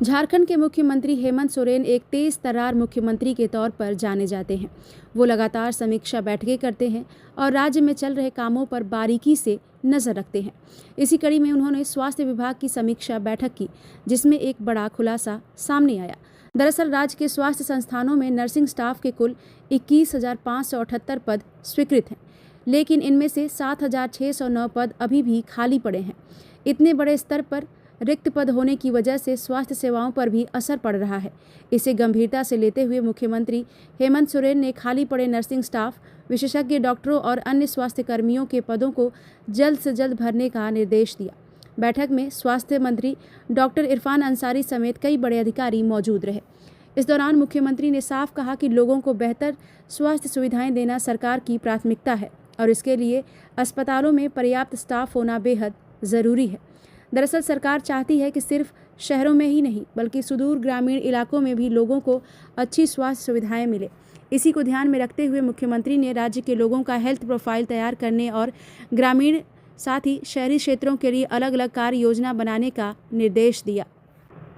झारखंड के मुख्यमंत्री हेमंत सोरेन एक तेज तर्रार मुख्यमंत्री के तौर पर जाने जाते हैं। वो लगातार समीक्षा बैठकें करते हैं और राज्य में चल रहे कामों पर बारीकी से नजर रखते हैं। इसी कड़ी में उन्होंने स्वास्थ्य विभाग की समीक्षा बैठक की, जिसमें एक बड़ा खुलासा सामने आया। दरअसल राज्य के स्वास्थ्य संस्थानों में नर्सिंग स्टाफ के कुल 21,578 पद स्वीकृत हैं, लेकिन इनमें से 7,609 पद अभी भी खाली पड़े हैं। इतने बड़े स्तर पर रिक्त पद होने की वजह से स्वास्थ्य सेवाओं पर भी असर पड़ रहा है। इसे गंभीरता से लेते हुए मुख्यमंत्री हेमंत सोरेन ने खाली पड़े नर्सिंग स्टाफ, विशेषज्ञ डॉक्टरों और अन्य स्वास्थ्य कर्मियों के पदों को जल्द से जल्द भरने का निर्देश दिया। बैठक में स्वास्थ्य मंत्री डॉक्टर इरफान अंसारी समेत कई बड़े अधिकारी मौजूद रहे। इस दौरान मुख्यमंत्री ने साफ कहा कि लोगों को बेहतर स्वास्थ्य सुविधाएं देना सरकार की प्राथमिकता है और इसके लिए अस्पतालों में पर्याप्त स्टाफ होना बेहद ज़रूरी है। दरअसल सरकार चाहती है कि सिर्फ शहरों में ही नहीं बल्कि सुदूर ग्रामीण इलाकों में भी लोगों को अच्छी स्वास्थ्य सुविधाएं मिले। इसी को ध्यान में रखते हुए मुख्यमंत्री ने राज्य के लोगों का हेल्थ प्रोफाइल तैयार करने और ग्रामीण साथ ही शहरी क्षेत्रों के लिए अलग अलग कार्य योजना बनाने का निर्देश दिया।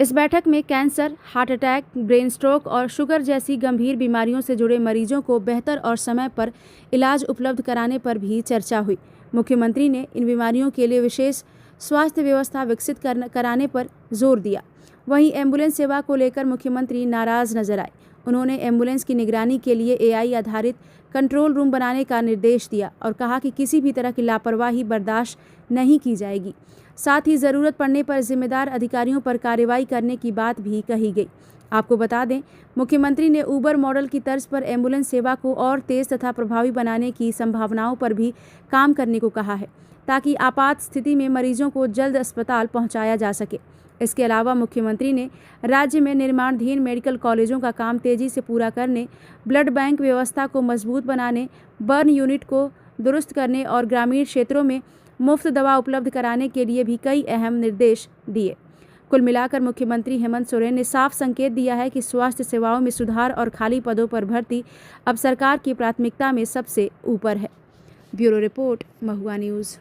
इस बैठक में cancer, heart attack, brain stroke और शुगर जैसी गंभीर बीमारियों से जुड़े मरीजों को बेहतर और समय पर इलाज उपलब्ध कराने पर भी चर्चा हुई। मुख्यमंत्री ने इन बीमारियों के लिए विशेष स्वास्थ्य व्यवस्था विकसित कराने पर जोर दिया। वहीं एम्बुलेंस सेवा को लेकर मुख्यमंत्री नाराज नजर आए। उन्होंने एम्बुलेंस की निगरानी के लिए एआई आधारित कंट्रोल रूम बनाने का निर्देश दिया और कहा कि किसी भी तरह की लापरवाही बर्दाश्त नहीं की जाएगी। साथ ही ज़रूरत पड़ने पर जिम्मेदार अधिकारियों पर कार्रवाई करने की बात भी कही गई। आपको बता दें, मुख्यमंत्री ने ऊबर मॉडल की तर्ज पर एम्बुलेंस सेवा को और तेज़ तथा प्रभावी बनाने की संभावनाओं पर भी काम करने को कहा है, ताकि आपात स्थिति में मरीजों को जल्द अस्पताल पहुंचाया जा सके। इसके अलावा मुख्यमंत्री ने राज्य में निर्माणाधीन मेडिकल कॉलेजों का काम तेजी से पूरा करने, ब्लड बैंक व्यवस्था को मजबूत बनाने, बर्न यूनिट को दुरुस्त करने और ग्रामीण क्षेत्रों में मुफ्त दवा उपलब्ध कराने के लिए भी कई अहम निर्देश दिए। कुल मिलाकर मुख्यमंत्री हेमंत सोरेन ने साफ संकेत दिया है कि स्वास्थ्य सेवाओं में सुधार और खाली पदों पर भर्ती अब सरकार की प्राथमिकता में सबसे ऊपर है। ब्यूरो रिपोर्ट, महुआ न्यूज़।